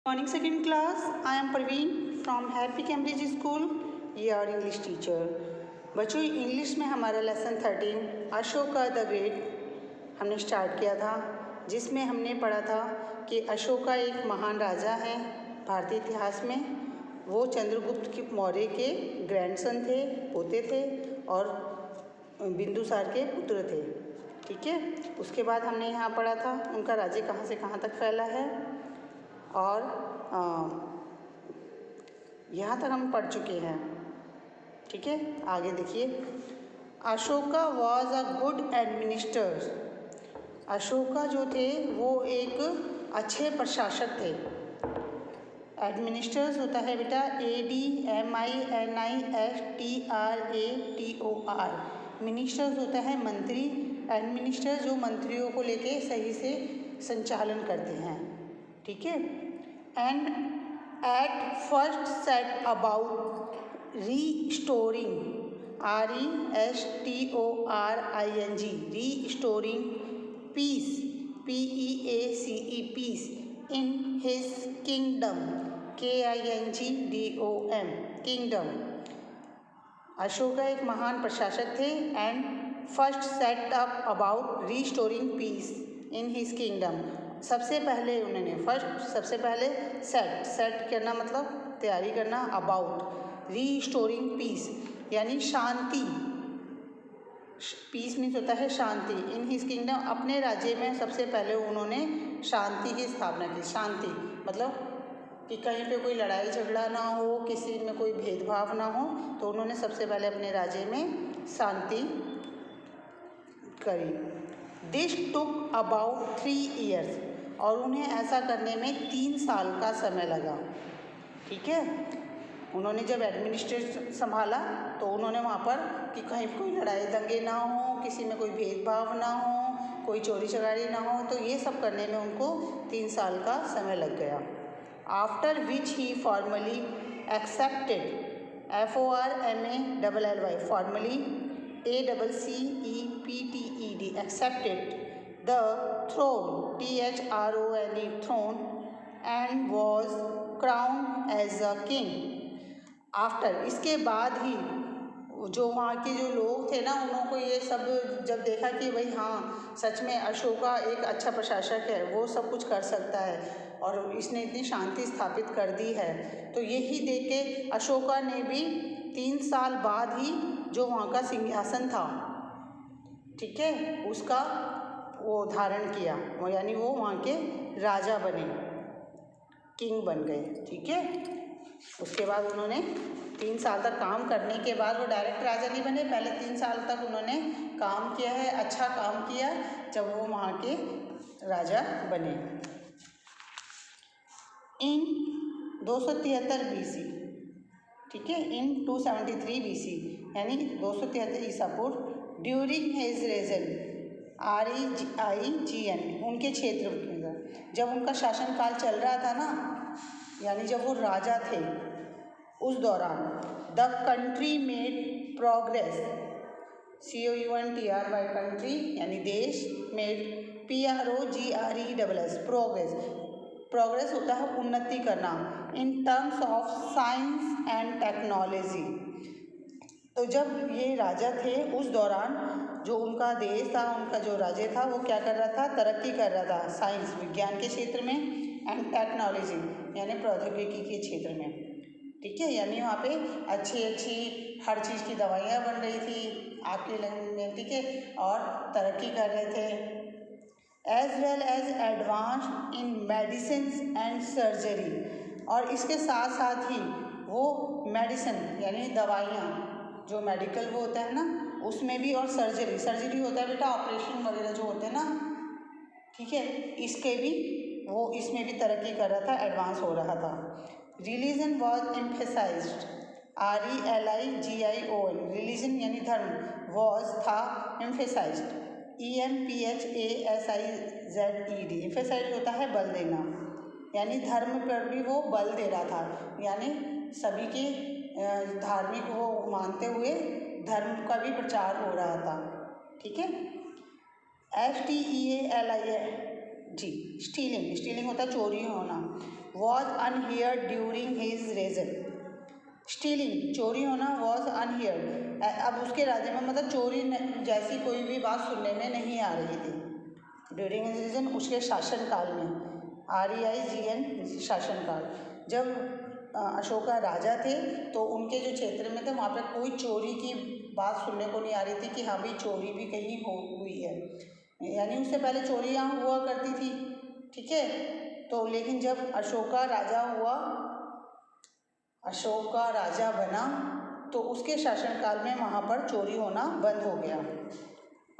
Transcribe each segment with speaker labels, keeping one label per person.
Speaker 1: Morning second class, I am Praveen from Happy Cambridge School, your English teacher. बच्चों English में हमारा lesson 13 Ashoka the great हमने start किया था, जिसमें हमने पढ़ा था कि अशोका एक महान राजा हैं भारतीय इतिहास में। वो चंद्रगुप्त मौर्य के ग्रैंडसन थे, पोते थे और बिंदुसार के पुत्र थे। ठीक है, उसके बाद हमने यहाँ पढ़ा था उनका राज्य कहाँ से कहाँ तक फैला है और यहाँ तक हम पढ़ चुके हैं। ठीक है, आगे देखिए। Ashoka was a good administer. Ashoka जो थे वो एक अच्छे प्रशासक थे। एडमिनिस्टर्स होता है बेटा ADMINISTRATOR। मिनिस्टर्स होता है मंत्री। एडमिनिस्टर जो मंत्रियों को लेके सही से संचालन करते हैं। ठीक है। And at first set about restoring RESTORING restoring peace PEACE peace in his kingdom KINGDOM kingdom. Ashoka एक महान प्रशासक थे and first set up about restoring peace in his kingdom. सबसे पहले सेट करना मतलब तैयारी करना, अबाउट रीस्टोरिंग पीस यानी शांति। पीस मीन्स होता है शांति। इन हिज किंगडम अपने राज्य में सबसे पहले उन्होंने शांति की स्थापना की। शांति मतलब कि कहीं पे कोई लड़ाई झगड़ा ना हो, किसी में कोई भेदभाव ना हो, तो उन्होंने सबसे पहले अपने राज्य में शांति करी। दिस टुक अबाउट 3 years और उन्हें ऐसा करने में 3 साल का समय लगा। ठीक है, उन्होंने जब एडमिनिस्ट्रेशन संभाला तो उन्होंने वहाँ पर कि कहीं कोई लड़ाई दंगे ना हो, किसी में कोई भेदभाव ना हो, कोई चोरी चकारी ना हो, तो ये सब करने में उनको 3 साल का समय लग गया। After which he formally accepted FORMALLY formally ACCEPTED accepted the throne THRONE throne and was crowned as a king। After इसके बाद ही जो वहाँ के जो लोग थे ना, उनको ये सब जब देखा कि भाई हाँ सच में अशोका एक अच्छा प्रशासक है, वो सब कुछ कर सकता है और इसने इतनी शांति स्थापित कर दी है, तो यही देख के अशोका ने भी 3 साल बाद ही जो वहाँ का सिंहासन था, ठीक है, उसका वो धारण किया, यानी वो वहाँ के राजा बने, किंग बन गए। ठीक है, उसके बाद उन्होंने 3 साल तक काम करने के बाद वो डायरेक्ट राजा नहीं बने, पहले 3 साल तक उन्होंने काम किया है, अच्छा काम किया, जब वो वहाँ के राजा बने। इन 273 BC, ठीक है, इन 273 BC यानी 273 ईसा पूर्व, ड्यूरिंग हिज रेजन REIGN उनके क्षेत्र में जब उनका शासनकाल चल रहा था ना, यानी जब वो राजा थे, उस दौरान the country made progress COUNTRY country यानी देश, मेड PROGRESS प्रोग्रेस होता है उन्नति करना, in terms of science and technology. तो जब ये राजा थे उस दौरान जो उनका देश था, उनका जो राज्य था, वो क्या कर रहा था, तरक्की कर रहा था साइंस विज्ञान के क्षेत्र में, एंड टेक्नोलॉजी यानी प्रौद्योगिकी के क्षेत्र में। ठीक है, यानी वहाँ पे अच्छी हर चीज़ की दवाइयाँ बन रही थी आपके लैंग्वेज में, ठीक है, और तरक्की कर रहे थे। As well as advance in medicine and surgery, और इसके साथ साथ ही वो मेडिसिन यानी दवाइयाँ जो मेडिकल वो होता है ना, उसमें भी, और सर्जरी होता है बेटा ऑपरेशन वगैरह जो होते हैं ना, ठीक है, इसके भी वो इसमें भी तरक्की कर रहा था, एडवांस हो रहा था। Religion was emphasised RELIGION religion यानी धर्म, वॉज था, एम्फेसाइज्ड EMPHASIZED एम्फेसाइज होता है बल देना, यानी धर्म पर भी वो बल दे रहा था, यानी सभी के धार्मिक वो मानते हुए धर्म का भी प्रचार हो रहा था। ठीक है, STEALING स्टीलिंग होता है चोरी होना, was unheard during his reign. Stealing चोरी होना वॉज अनहियर्ड, अब उसके राज्य में मतलब चोरी जैसी कोई भी बात सुनने में नहीं आ रही थी। ड्यूरिंग हिज रेजन उसके शासनकाल में, REIGN शासनकाल, जब अशोका राजा थे तो उनके जो क्षेत्र में थे वहाँ पे कोई चोरी की बात सुनने को नहीं आ रही थी कि हाँ भाई चोरी भी कहीं हुई है, यानी उससे पहले चोरियाँ हुआ करती थी, ठीक है। तो लेकिन जब अशोका राजा बना तो उसके शासनकाल में वहाँ पर चोरी होना बंद हो गया।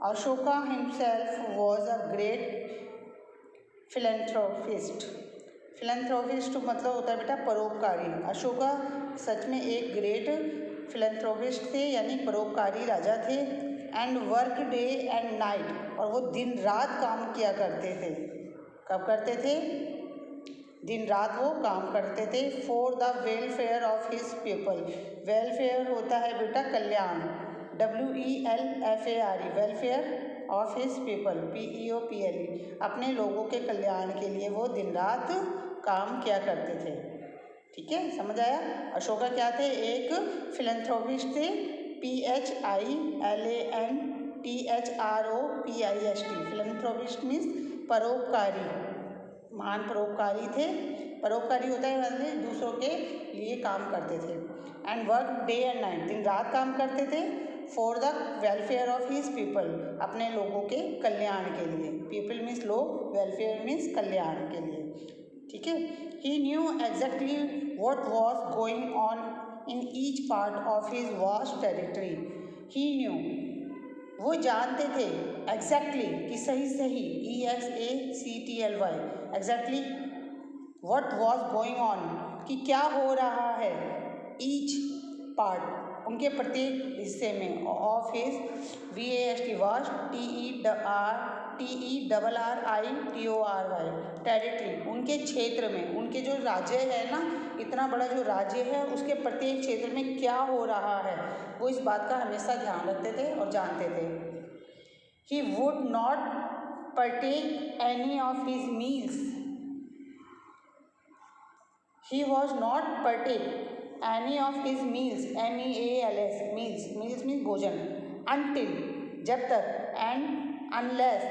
Speaker 1: Ashoka himself was a great philanthropist. Philanthropist मतलब होता है बेटा परोपकारी। अशोका सच में एक ग्रेट फिलेंथ्रोपिस्ट थे, यानी परोपकारी राजा थे। And work day and night, और वो दिन रात काम किया करते थे। कब करते थे? दिन रात वो काम करते थे। For the welfare of his people. Welfare होता है बेटा कल्याण, WELFARE, welfare of his people, PEOPLE, अपने लोगों के कल्याण के लिए वो दिन रात काम किया करते थे, ठीक है, समझ आया। अशोका क्या थे? एक फिलेंथ्रोपिस्ट थे, PHILANTHROPIST। फिलेंथ्रोपिस्ट मीन्स परोपकारी, महान परोपकारी थे। परोपकारी होता है मतलब दूसरों के लिए काम करते थे। And work day and night, दिन रात काम करते थे। For the welfare of his people, अपने लोगों के कल्याण के लिए। पीपल मीन्स लोग, वेलफेयर मीन्स कल्याण के लिए, ठीक है। He knew exactly what was going on in each part of his vast territory. He knew, वो जानते थे, एग्जैक्टली कि सही सही, EXACTLY, exactly what was going on, कि क्या हो रहा है, ईच पार्ट, उनके प्रत्येक हिस्से में, of his VAST vast, TERRITORY, territory, उनके क्षेत्र में, उनके जो राज्य है ना, इतना बड़ा जो राज्य है उसके प्रत्येक क्षेत्र में क्या हो रहा है, वो इस बात का हमेशा ध्यान रखते थे और जानते थे। He would not partake any of his meals. He was not partake any of his meals, MEALS, meals means भोजन, until, जब तक, and unless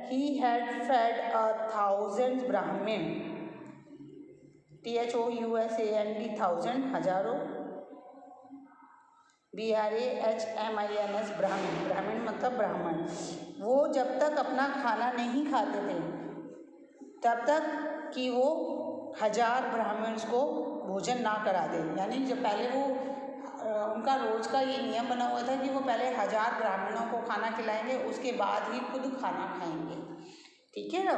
Speaker 1: he had fed 1,000 Brahmin, THOUSAND, 1,000, हजारों, BRAHMINS, ब्राह्मण, ब्राह्मण मतलब ब्राह्मण, वो जब तक अपना खाना नहीं खाते थे तब तक कि वो 1000 ब्राह्मण्स को भोजन ना करा दे। यानी जब पहले वो उनका रोज का ये नियम बना हुआ था कि वो पहले 1000 ब्राह्मणों को खाना खिलाएंगे, उसके बाद ही खुद खाना खाएंगे, ठीक है ना।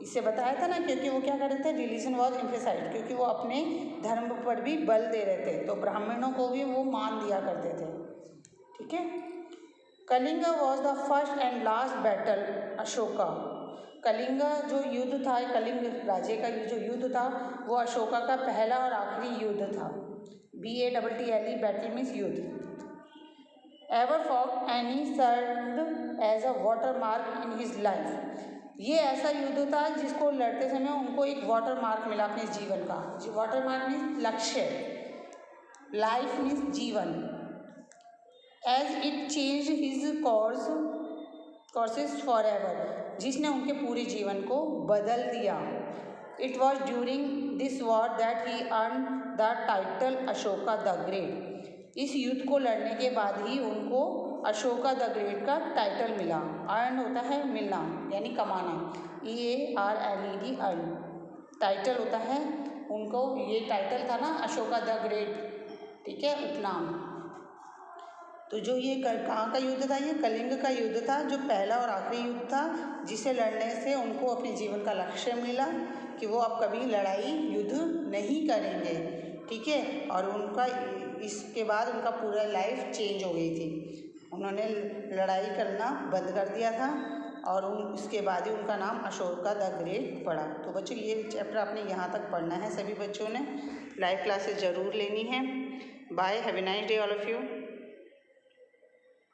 Speaker 1: इससे बताया था ना, क्योंकि वो क्या कर रहे थे, रिलीजन वॉज एम्फेसाइज्ड, क्योंकि वो अपने धर्म पर भी बल दे रहे थे, तो ब्राह्मणों को भी वो मान दिया करते थे, ठीक है। Kalinga was the first and last battle Ashoka. Kalinga जो युद्ध था, कलिंग राज्य का जो युद्ध था, वो अशोका का पहला और आखिरी युद्ध था। BATTLE, बैटल मीन्स युद्ध। Ever fought any served as a watermark in his life. ये ऐसा युद्ध था जिसको लड़ते समय उनको एक वाटर मार्क मिला अपने जीवन का। वाटर मार्क मीन्स लक्ष्य, लाइफ मीन्स जीवन। As it change his courses forever, जिसने उनके पूरे जीवन को बदल दिया। It was during this war that he earn the title Ashoka the Great. इस युद्ध को लड़ने के बाद ही उनको अशोका द ग्रेट का टाइटल मिला। अर्न होता है मिलना, यानी कमाना, EARNED, अर्न। टाइटल होता है उनको, ये टाइटल था ना अशोका द ग्रेट, ठीक है, उपनाम। तो जो ये कहाँ का युद्ध था, ये कलिंग का युद्ध था, जो पहला और आखिरी युद्ध था, जिसे लड़ने से उनको अपने जीवन का लक्ष्य मिला कि वो अब कभी लड़ाई युद्ध नहीं करेंगे, ठीक है। और उनका इसके बाद उनका पूरा लाइफ चेंज हो गई थी, उन्होंने लड़ाई करना बंद कर दिया था और उसके बाद ही उनका नाम अशोका द ग्रेट पड़ा। तो बच्चों ये चैप्टर आपने यहाँ तक पढ़ना है, सभी बच्चों ने लाइव क्लासेस ज़रूर लेनी है। Bye, have a nice day all of you.